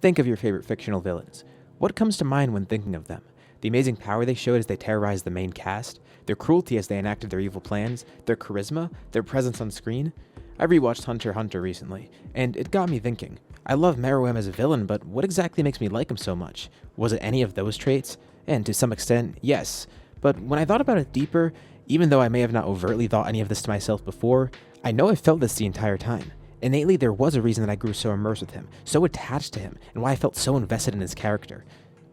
Think of your favorite fictional villains. What comes to mind when thinking of them? The amazing power they showed as they terrorized the main cast? Their cruelty as they enacted their evil plans? Their charisma? Their presence on screen? I rewatched Hunter x Hunter recently, and it got me thinking. I love Meruem as a villain, but what exactly makes me like him so much? Was it any of those traits? And to some extent, yes. But when I thought about it deeper, even though I may have not overtly thought any of this to myself before, I know I felt this the entire time. Innately, there was a reason that I grew so immersed with him, so attached to him, and why I felt so invested in his character.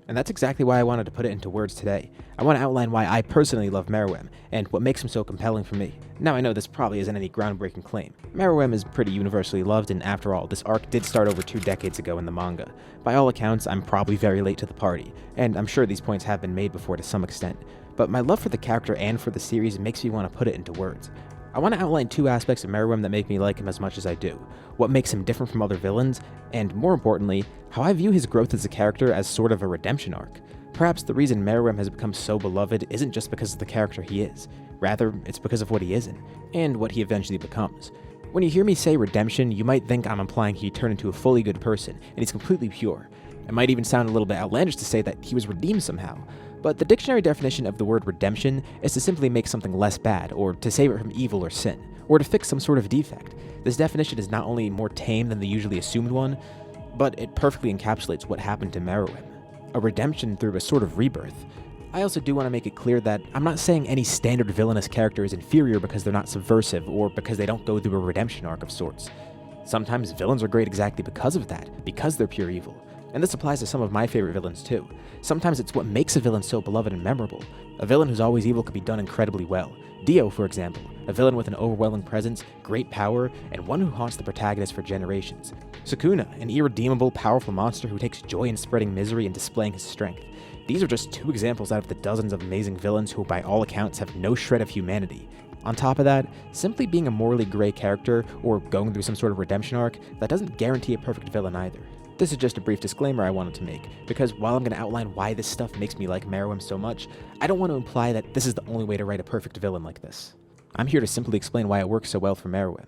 And that's exactly why I wanted to put it into words today. I want to outline why I personally love Meruem, and what makes him so compelling for me. Now I know this probably isn't any groundbreaking claim. Meruem is pretty universally loved, and after all, this arc did start over 2 decades ago in the manga. By all accounts, I'm probably very late to the party, and I'm sure these points have been made before to some extent. But my love for the character and for the series makes me want to put it into words. I want to outline 2 aspects of Meruem that make me like him as much as I do, what makes him different from other villains, and more importantly, how I view his growth as a character as sort of a redemption arc. Perhaps the reason Meruem has become so beloved isn't just because of the character he is, rather it's because of what he isn't, and what he eventually becomes. When you hear me say redemption, you might think I'm implying he turned into a fully good person, and he's completely pure. It might even sound a little bit outlandish to say that he was redeemed somehow, but the dictionary definition of the word redemption is to simply make something less bad, or to save it from evil or sin, or to fix some sort of defect. This definition is not only more tame than the usually assumed one, but it perfectly encapsulates what happened to Meruem. A redemption through a sort of rebirth. I also do want to make it clear that I'm not saying any standard villainous character is inferior because they're not subversive, or because they don't go through a redemption arc of sorts. Sometimes villains are great exactly because of that, because they're pure evil. And this applies to some of my favorite villains too. Sometimes it's what makes a villain so beloved and memorable. A villain who's always evil could be done incredibly well. Dio, for example, a villain with an overwhelming presence, great power, and one who haunts the protagonist for generations. Sukuna, an irredeemable, powerful monster who takes joy in spreading misery and displaying his strength. These are just 2 examples out of the dozens of amazing villains who, by all accounts, have no shred of humanity. On top of that, simply being a morally gray character, or going through some sort of redemption arc, that doesn't guarantee a perfect villain either. This is just a brief disclaimer I wanted to make, because while I'm going to outline why this stuff makes me like Meruem so much, I don't want to imply that this is the only way to write a perfect villain like this. I'm here to simply explain why it works so well for Meruem.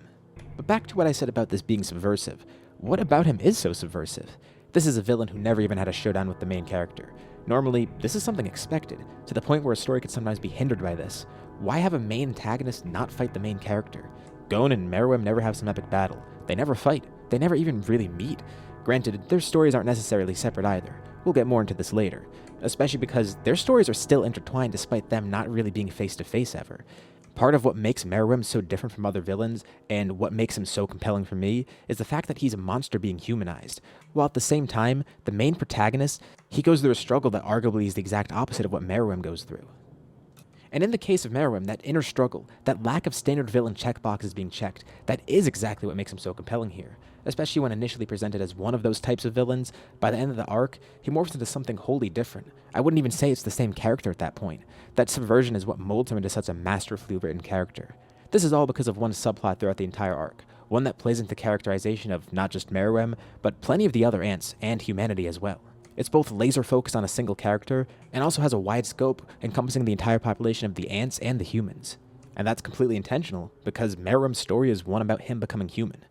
But back to what I said about this being subversive. What about him is so subversive? This is a villain who never even had a showdown with the main character. Normally, this is something expected, to the point where a story could sometimes be hindered by this. Why have a main antagonist not fight the main character? Gon and Meruem never have some epic battle. They never fight. They never even really meet. Granted, their stories aren't necessarily separate either. We'll get more into this later, especially because their stories are still intertwined despite them not really being face-to-face ever. Part of what makes Meruem so different from other villains, and what makes him so compelling for me, is the fact that he's a monster being humanized, while at the same time, the main protagonist, he goes through a struggle that arguably is the exact opposite of what Meruem goes through. And in the case of Meruem, that inner struggle, that lack of standard villain checkboxes being checked, that is exactly what makes him so compelling here. Especially when initially presented as one of those types of villains, by the end of the arc, he morphs into something wholly different. I wouldn't even say it's the same character at that point. That subversion is what molds him into such a masterfully written character. This is all because of one subplot throughout the entire arc, one that plays into characterization of not just Meruem, but plenty of the other ants, and humanity as well. It's both laser focused on a single character, and also has a wide scope encompassing the entire population of the ants and the humans. And that's completely intentional, because Meruem's story is one about him becoming human.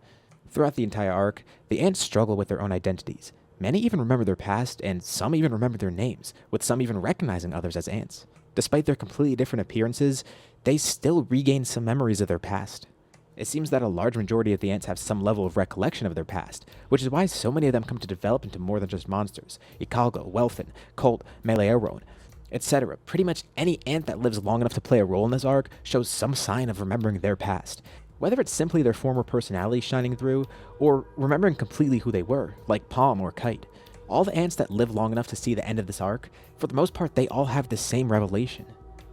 Throughout the entire arc, the ants struggle with their own identities. Many even remember their past, and some even remember their names, with some even recognizing others as ants. Despite their completely different appearances, they still regain some memories of their past. It seems that a large majority of the ants have some level of recollection of their past, which is why so many of them come to develop into more than just monsters. Ikalgo, Welfin, Colt, Melearon, etc. Pretty much any ant that lives long enough to play a role in this arc shows some sign of remembering their past. Whether it's simply their former personality shining through, or remembering completely who they were, like Palm or Kite. All the ants that live long enough to see the end of this arc, for the most part they all have the same revelation.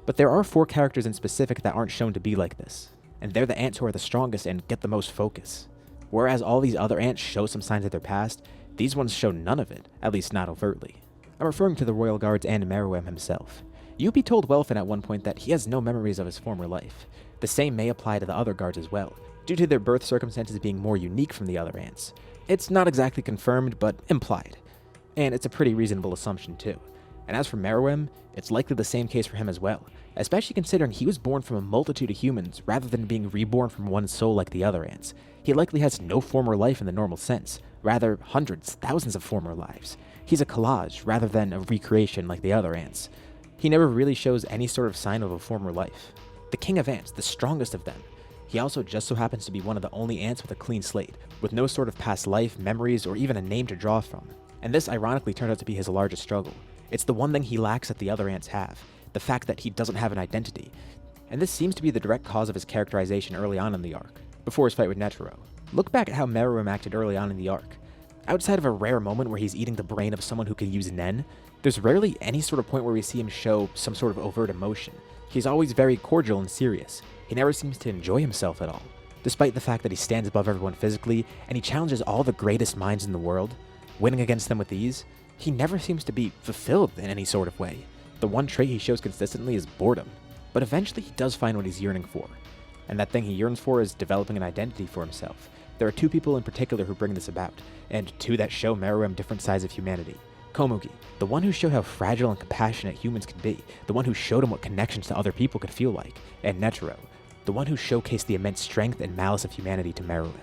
But there are 4 characters in specific that aren't shown to be like this, and they're the ants who are the strongest and get the most focus. Whereas all these other ants show some signs of their past, these ones show none of it, at least not overtly. I'm referring to the Royal Guards and Meruem himself. Yubi told Welfin at one point that he has no memories of his former life. The same may apply to the other guards as well, due to their birth circumstances being more unique from the other ants. It's not exactly confirmed, but implied. And it's a pretty reasonable assumption too. And as for Meruem, it's likely the same case for him as well, especially considering he was born from a multitude of humans rather than being reborn from one soul like the other ants. He likely has no former life in the normal sense, rather hundreds, thousands of former lives. He's a collage rather than a recreation like the other ants. He never really shows any sort of sign of a former life. The king of ants, the strongest of them. He also just so happens to be one of the only ants with a clean slate, with no sort of past life, memories, or even a name to draw from. And this ironically turned out to be his largest struggle. It's the one thing he lacks that the other ants have, the fact that he doesn't have an identity. And this seems to be the direct cause of his characterization early on in the arc, before his fight with Netero. Look back at how Meruem acted early on in the arc. Outside of a rare moment where he's eating the brain of someone who can use Nen, there's rarely any sort of point where we see him show some sort of overt emotion. He's always very cordial and serious. He never seems to enjoy himself at all. Despite the fact that he stands above everyone physically, and he challenges all the greatest minds in the world, winning against them with ease, he never seems to be fulfilled in any sort of way. The one trait he shows consistently is boredom. But eventually he does find what he's yearning for. And that thing he yearns for is developing an identity for himself. There are two people in particular who bring this about, and two that show Meruem different sides of humanity. Komugi, the one who showed how fragile and compassionate humans could be, the one who showed him what connections to other people could feel like, and Netero, the one who showcased the immense strength and malice of humanity to Meruem.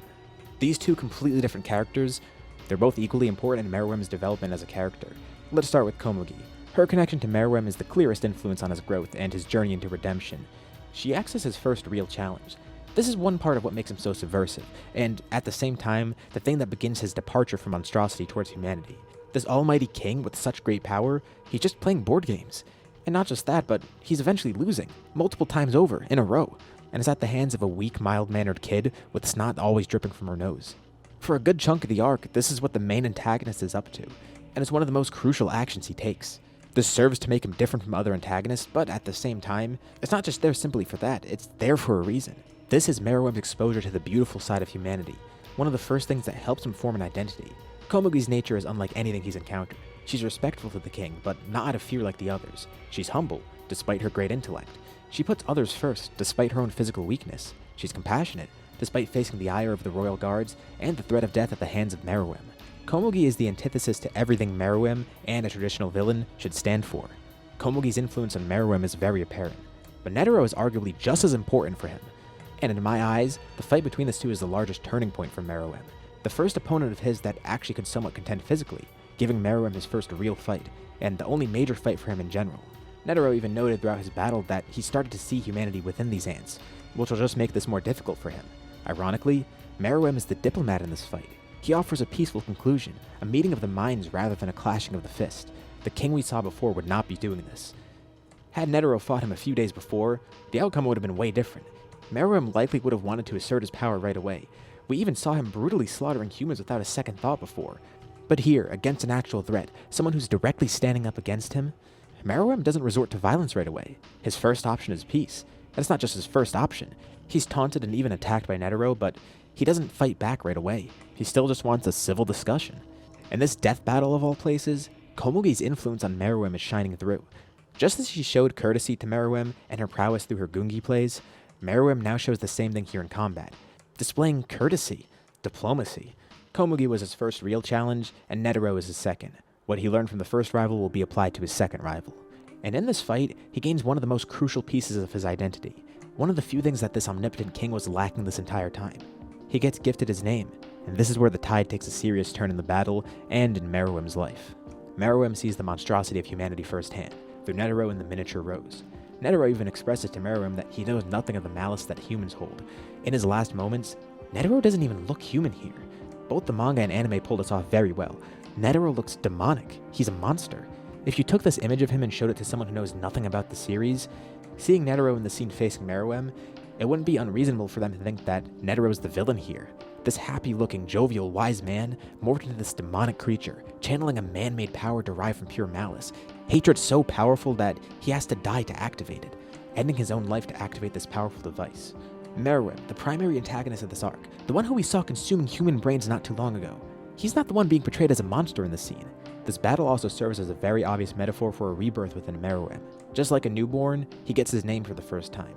These two completely different characters, they're both equally important in Meruem's development as a character. Let's start with Komugi. Her connection to Meruem is the clearest influence on his growth and his journey into redemption. She acts as his first real challenge. This is one part of what makes him so subversive, and at the same time, the thing that begins his departure from monstrosity towards humanity. This almighty king with such great power, he's just playing board games. And not just that, but he's eventually losing, multiple times over, in a row, and is at the hands of a weak, mild-mannered kid with snot always dripping from her nose. For a good chunk of the arc, this is what the main antagonist is up to, and it's one of the most crucial actions he takes. This serves to make him different from other antagonists, but at the same time, it's not just there simply for that, it's there for a reason. This is Meruem's exposure to the beautiful side of humanity, one of the first things that helps him form an identity. Komugi's nature is unlike anything he's encountered. She's respectful to the king, but not out of fear like the others. She's humble, despite her great intellect. She puts others first, despite her own physical weakness. She's compassionate, despite facing the ire of the royal guards and the threat of death at the hands of Meruem. Komugi is the antithesis to everything Meruem and a traditional villain should stand for. Komugi's influence on Meruem is very apparent, but Netero is arguably just as important for him. And in my eyes, the fight between these two is the largest turning point for Meruem. The first opponent of his that actually could somewhat contend physically, giving Meruem his first real fight, and the only major fight for him in general. Netero even noted throughout his battle that he started to see humanity within these ants, which will just make this more difficult for him. Ironically, Meruem is the diplomat in this fight. He offers a peaceful conclusion, a meeting of the minds rather than a clashing of the fist. The king we saw before would not be doing this. Had Netero fought him a few days before, the outcome would have been way different. Meruem likely would have wanted to assert his power right away. We even saw him brutally slaughtering humans without a second thought before. But here, against an actual threat, someone who's directly standing up against him, Meruem doesn't resort to violence right away. His first option is peace. And it's not just his first option. He's taunted and even attacked by Netero, but he doesn't fight back right away. He still just wants a civil discussion. In this death battle of all places, Komugi's influence on Meruem is shining through. Just as she showed courtesy to Meruem and her prowess through her Gungi plays, Meruem now shows the same thing here in combat, displaying courtesy, diplomacy. Komugi was his first real challenge, and Netero is his second. What he learned from the first rival will be applied to his second rival. And in this fight, he gains one of the most crucial pieces of his identity, one of the few things that this omnipotent king was lacking this entire time. He gets gifted his name, and this is where the tide takes a serious turn in the battle and in Meruem's life. Meruem sees the monstrosity of humanity firsthand, through Netero and the miniature rose. Netero even expresses to Meruem that he knows nothing of the malice that humans hold. In his last moments, Netero doesn't even look human here. Both the manga and anime pulled this off very well. Netero looks demonic. He's a monster. If you took this image of him and showed it to someone who knows nothing about the series, seeing Netero in the scene facing Meruem, it wouldn't be unreasonable for them to think that Netero is the villain here. This happy-looking, jovial, wise man morphed into this demonic creature, channeling a man-made power derived from pure malice. Hatred so powerful that he has to die to activate it, ending his own life to activate this powerful device. Meruem, the primary antagonist of this arc, the one who we saw consuming human brains not too long ago, he's not the one being portrayed as a monster in the scene. This battle also serves as a very obvious metaphor for a rebirth within Meruem. Just like a newborn, he gets his name for the first time.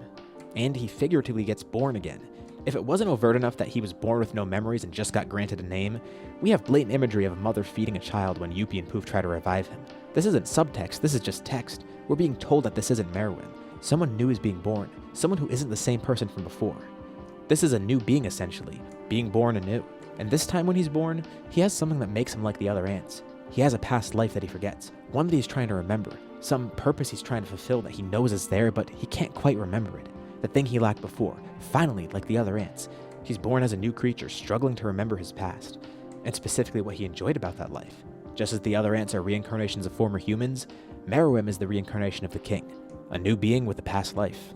And he figuratively gets born again. If it wasn't overt enough that he was born with no memories and just got granted a name, we have blatant imagery of a mother feeding a child when Yuppie and Poof try to revive him. This isn't subtext, this is just text. We're being told that this isn't Meruem. Someone new is being born, someone who isn't the same person from before. This is a new being essentially, being born anew. And this time when he's born, he has something that makes him like the other ants. He has a past life that he forgets, one that he's trying to remember, some purpose he's trying to fulfill that he knows is there, but he can't quite remember it. The thing he lacked before, finally, like the other ants. He's born as a new creature, struggling to remember his past, and specifically what he enjoyed about that life. Just as the other ants are reincarnations of former humans, Meruem is the reincarnation of the king, a new being with a past life.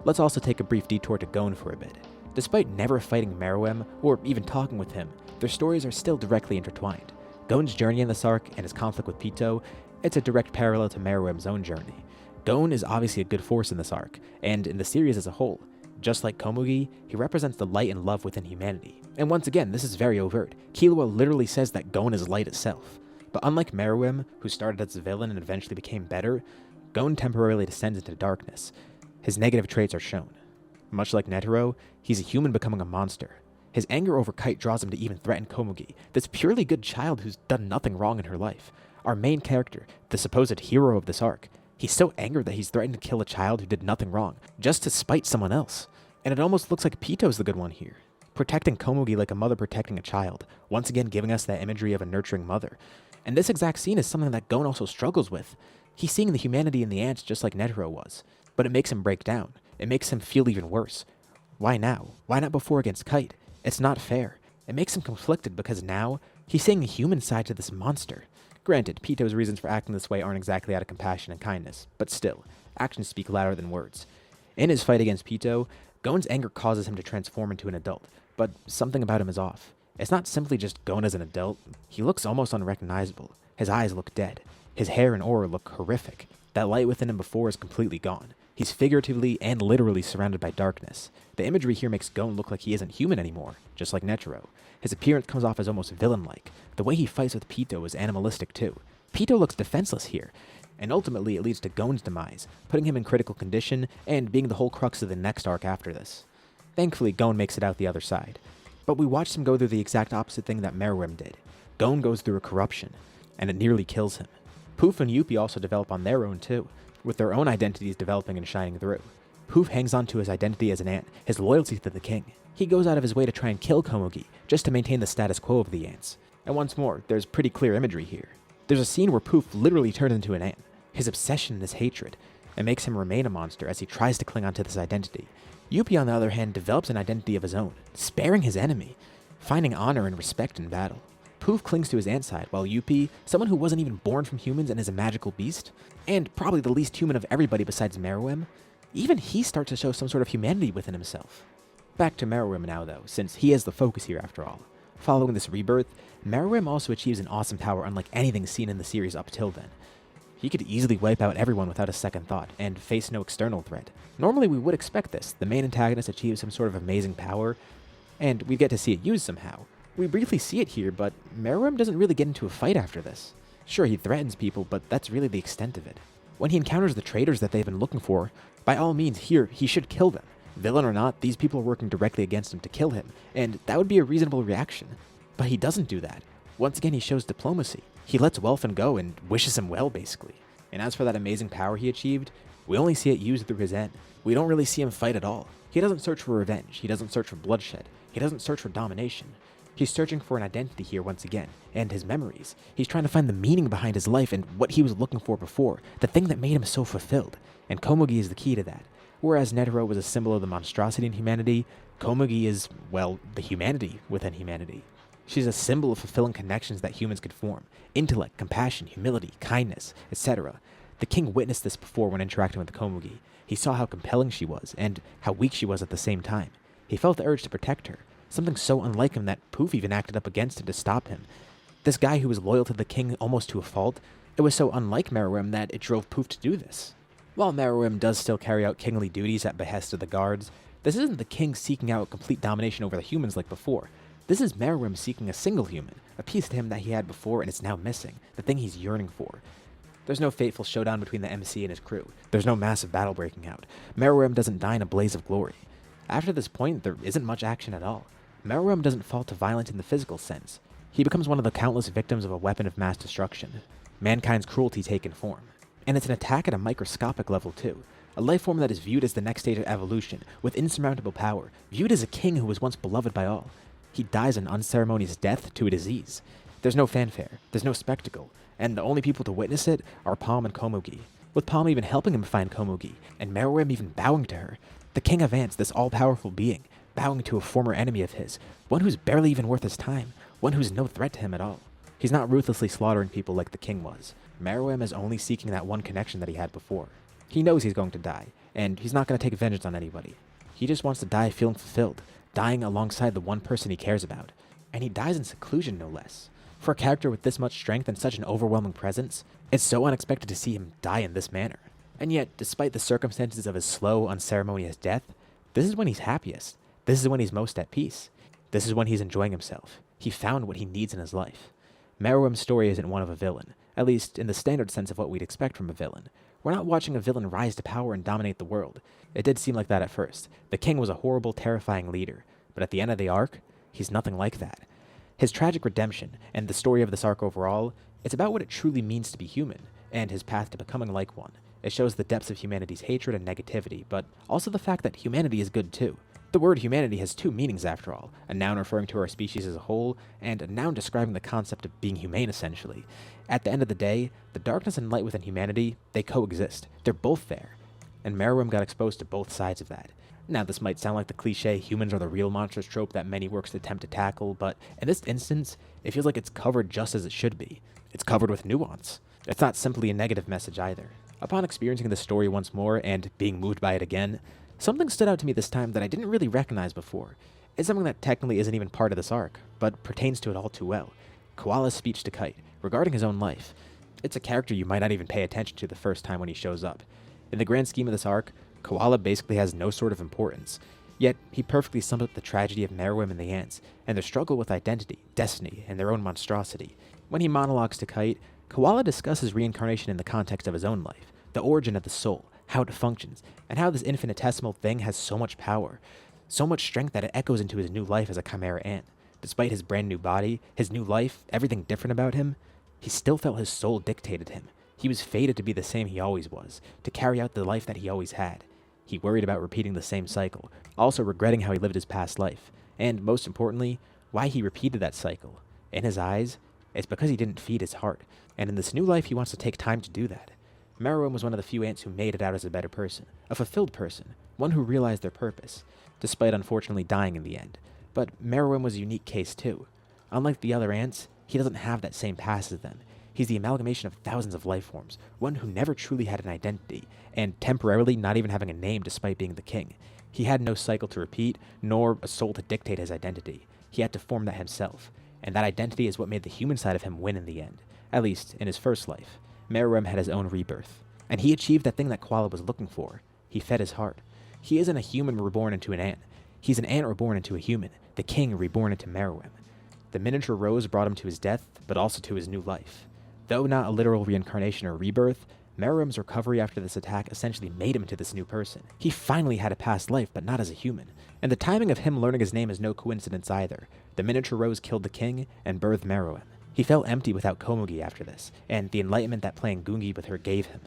Let's also take a brief detour to Gon for a bit. Despite never fighting Meruem, or even talking with him, their stories are still directly intertwined. Gon's journey in this arc and his conflict with Pito, it's a direct parallel to Meruem's own journey. Gon is obviously a good force in this arc, and in the series as a whole. Just like Komugi, he represents the light and love within humanity. And once again, this is very overt. Killua literally says that Gon is light itself. But unlike Meruem, who started as a villain and eventually became better, Gon temporarily descends into darkness. His negative traits are shown. Much like Netero, he's a human becoming a monster. His anger over Kite draws him to even threaten Komugi, this purely good child who's done nothing wrong in her life. Our main character, the supposed hero of this arc, he's so angered that he's threatened to kill a child who did nothing wrong, just to spite someone else. And it almost looks like Pito's the good one here, protecting Komugi like a mother protecting a child, once again giving us that imagery of a nurturing mother. And this exact scene is something that Gon also struggles with. He's seeing the humanity in the ants just like Netero was, but it makes him break down. It makes him feel even worse. Why now? Why not before against Kite? It's not fair. It makes him conflicted because now he's seeing the human side to this monster. Granted, Pito's reasons for acting this way aren't exactly out of compassion and kindness, but still, actions speak louder than words. In his fight against Pito, Gon's anger causes him to transform into an adult, but something about him is off. It's not simply just Gon as an adult. He looks almost unrecognizable. His eyes look dead. His hair and aura look horrific. That light within him before is completely gone. He's figuratively and literally surrounded by darkness. The imagery here makes Gon look like he isn't human anymore, just like Netero. His appearance comes off as almost villain-like. The way he fights with Pito is animalistic too. Pito looks defenseless here, and ultimately it leads to Gon's demise, putting him in critical condition and being the whole crux of the next arc after this. Thankfully, Gon makes it out the other side. But we watched him go through the exact opposite thing that Meruem did. Gon goes through a corruption, and it nearly kills him. Poof and Yuppie also develop on their own too, with their own identities developing and shining through. Poof hangs on to his identity as an ant, his loyalty to the king. He goes out of his way to try and kill Komugi, just to maintain the status quo of the ants. And once more, there's pretty clear imagery here. There's a scene where Poof literally turns into an ant. His obsession and his hatred, it makes him remain a monster as he tries to cling onto this identity. Yuppie, on the other hand, develops an identity of his own, sparing his enemy, finding honor and respect in battle. Poof clings to his ant side, while Yuppie, someone who wasn't even born from humans and is a magical beast, and probably the least human of everybody besides Meruem, even he starts to show some sort of humanity within himself. Back to Meruem now though, since he is the focus here after all. Following this rebirth, Meruem also achieves an awesome power unlike anything seen in the series up till then. He could easily wipe out everyone without a second thought, and face no external threat. Normally we would expect this, the main antagonist achieves some sort of amazing power, and we get to see it used somehow. We briefly see it here, but Meruem doesn't really get into a fight after this. Sure, he threatens people, but that's really the extent of it. When he encounters the traitors that they've been looking for, by all means here, he should kill them. Villain or not, these people are working directly against him to kill him, and that would be a reasonable reaction. But he doesn't do that. Once again, he shows diplomacy. He lets Welfen go and wishes him well, basically. And as for that amazing power he achieved, we only see it used through his end. We don't really see him fight at all. He doesn't search for revenge. He doesn't search for bloodshed. He doesn't search for domination. He's searching for an identity here once again, and his memories. He's trying to find the meaning behind his life and what he was looking for before, the thing that made him so fulfilled. And Komugi is the key to that. Whereas Netero was a symbol of the monstrosity in humanity, Komugi is, well, the humanity within humanity. She's a symbol of fulfilling connections that humans could form. Intellect, compassion, humility, kindness, etc. The king witnessed this before when interacting with Komugi. He saw how compelling she was, and how weak she was at the same time. He felt the urge to protect her, something so unlike him that Poof even acted up against him to stop him. This guy who was loyal to the king almost to a fault, it was so unlike Meruem that it drove Poof to do this. While Meruem does still carry out kingly duties at behest of the guards, this isn't the king seeking out complete domination over the humans like before. This is Meruem seeking a single human, a piece to him that he had before and is now missing, the thing he's yearning for. There's no fateful showdown between the MC and his crew. There's no massive battle breaking out. Meruem doesn't die in a blaze of glory. After this point, there isn't much action at all. Meruem doesn't fall to violence in the physical sense. He becomes one of the countless victims of a weapon of mass destruction. Mankind's cruelty taken form. And it's an attack at a microscopic level too. A life form that is viewed as the next stage of evolution, with insurmountable power, viewed as a king who was once beloved by all. He dies an unceremonious death to a disease. There's no fanfare, there's no spectacle, and the only people to witness it are Palm and Komugi, with Palm even helping him find Komugi, and Meruem even bowing to her. The king of ants, this all-powerful being, bowing to a former enemy of his, one who's barely even worth his time, one who's no threat to him at all. He's not ruthlessly slaughtering people like the king was. Meruem is only seeking that one connection that he had before. He knows he's going to die, and he's not going to take vengeance on anybody. He just wants to die feeling fulfilled, dying alongside the one person he cares about. And he dies in seclusion, no less. For a character with this much strength and such an overwhelming presence, it's so unexpected to see him die in this manner. And yet, despite the circumstances of his slow, unceremonious death, this is when he's happiest. This is when he's most at peace. This is when he's enjoying himself. He found what he needs in his life. Meruem's story isn't one of a villain, at least in the standard sense of what we'd expect from a villain. We're not watching a villain rise to power and dominate the world. It did seem like that at first. The king was a horrible, terrifying leader, but at the end of the arc, he's nothing like that. His tragic redemption, and the story of this arc overall, it's about what it truly means to be human, and his path to becoming like one. It shows the depths of humanity's hatred and negativity, but also the fact that humanity is good too. The word humanity has two meanings after all, a noun referring to our species as a whole, and a noun describing the concept of being humane essentially. At the end of the day, the darkness and light within humanity, they coexist. They're both there. And Meruem got exposed to both sides of that. Now, this might sound like the cliche humans are the real monsters trope that many works attempt to tackle, but in this instance, it feels like it's covered just as it should be. It's covered with nuance. It's not simply a negative message either. Upon experiencing the story once more and being moved by it again, something stood out to me this time that I didn't really recognize before. It's something that technically isn't even part of this arc, but pertains to it all too well. Koala's speech to Kite, regarding his own life. It's a character you might not even pay attention to the first time when he shows up. In the grand scheme of this arc, Koala basically has no sort of importance. Yet, he perfectly sums up the tragedy of Meruem and the ants, and their struggle with identity, destiny, and their own monstrosity. When he monologues to Kite, Koala discusses reincarnation in the context of his own life, the origin of the soul, how it functions, and how this infinitesimal thing has so much power, so much strength that it echoes into his new life as a Chimera Ant. Despite his brand new body, his new life, everything different about him, he still felt his soul dictated him. He was fated to be the same he always was, to carry out the life that he always had. He worried about repeating the same cycle, also regretting how he lived his past life, and, most importantly, why he repeated that cycle. In his eyes, it's because he didn't feed his heart, and in this new life he wants to take time to do that. Meruem was one of the few ants who made it out as a better person, a fulfilled person, one who realized their purpose, despite unfortunately dying in the end. But Meruem was a unique case too. Unlike the other ants, he doesn't have that same past as them. He's the amalgamation of thousands of life forms, one who never truly had an identity, and temporarily not even having a name despite being the king. He had no cycle to repeat, nor a soul to dictate his identity. He had to form that himself, and that identity is what made the human side of him win in the end, at least in his first life. Meruem had his own rebirth, and he achieved that thing that Koala was looking for. He fed his heart. He isn't a human reborn into an ant. He's an ant reborn into a human, the king reborn into Meruem. The miniature rose brought him to his death, but also to his new life. Though not a literal reincarnation or rebirth, Meruem's recovery after this attack essentially made him into this new person. He finally had a past life, but not as a human. And the timing of him learning his name is no coincidence either. The miniature rose killed the king and birthed Meruem. He felt empty without Komugi after this, and the enlightenment that playing Gungi with her gave him.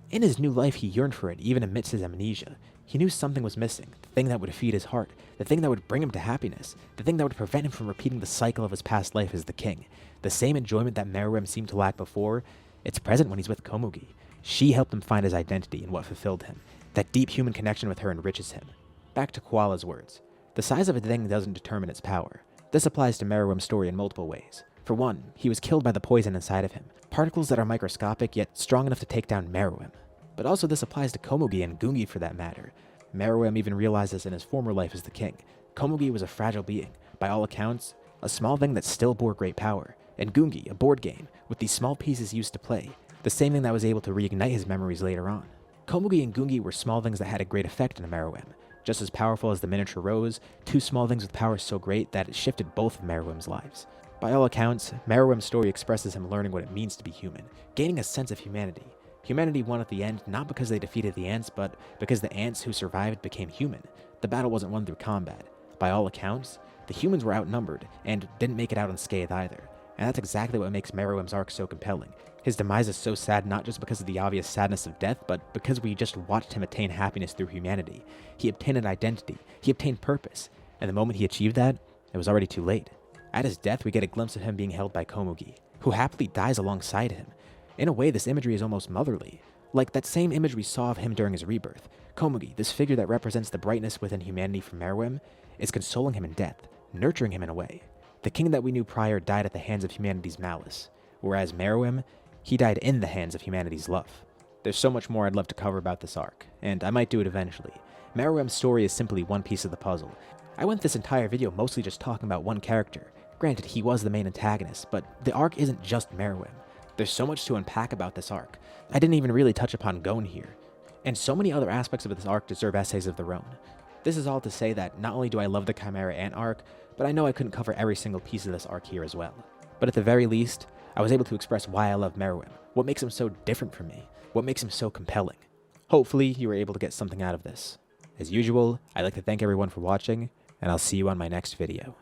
In his new life, he yearned for it, even amidst his amnesia. He knew something was missing, the thing that would feed his heart, the thing that would bring him to happiness, the thing that would prevent him from repeating the cycle of his past life as the king. The same enjoyment that Meruem seemed to lack before, it's present when he's with Komugi. She helped him find his identity and what fulfilled him. That deep human connection with her enriches him. Back to Koala's words. The size of a thing doesn't determine its power. This applies to Meruem's story in multiple ways. For one, he was killed by the poison inside of him, particles that are microscopic yet strong enough to take down Meruem. But also this applies to Komugi and Gungi for that matter. Meruem even realized this in his former life as the king. Komugi was a fragile being, by all accounts, a small thing that still bore great power, and Gungi, a board game, with these small pieces used to play, the same thing that was able to reignite his memories later on. Komugi and Gungi were small things that had a great effect on Meruem. Just as powerful as the miniature rose, two small things with power so great that it shifted both of Meruem's lives. By all accounts, Meruem's story expresses him learning what it means to be human, gaining a sense of humanity. Humanity won at the end not because they defeated the ants, but because the ants who survived became human. The battle wasn't won through combat. By all accounts, the humans were outnumbered and didn't make it out unscathed either. And that's exactly what makes Meruem's arc so compelling. His demise is so sad not just because of the obvious sadness of death, but because we just watched him attain happiness through humanity. He obtained an identity, he obtained purpose, and the moment he achieved that, It was already too late. At his death, we get a glimpse of him being held by Komugi, who happily dies alongside him. In a way, this imagery is almost motherly, like that same image we saw of him during his rebirth. Komugi, this figure that represents the brightness within humanity from Meruem, is consoling him in death, nurturing him in a way. The king that we knew prior died at the hands of humanity's malice, whereas Meruem, he died in the hands of humanity's love. There's so much more I'd love to cover about this arc, and I might do it eventually. Meruem's story is simply one piece of the puzzle. I went this entire video mostly just talking about one character. Granted, he was the main antagonist, but the arc isn't just Meruem. There's so much to unpack about this arc. I didn't even really touch upon Gon here. And so many other aspects of this arc deserve essays of their own. This is all to say that not only do I love the Chimera Ant Arc, but I know I couldn't cover every single piece of this arc here as well. But at the very least, I was able to express why I love Meruem, what makes him so different from me, what makes him so compelling. Hopefully, you were able to get something out of this. As usual, I'd like to thank everyone for watching, and I'll see you on my next video.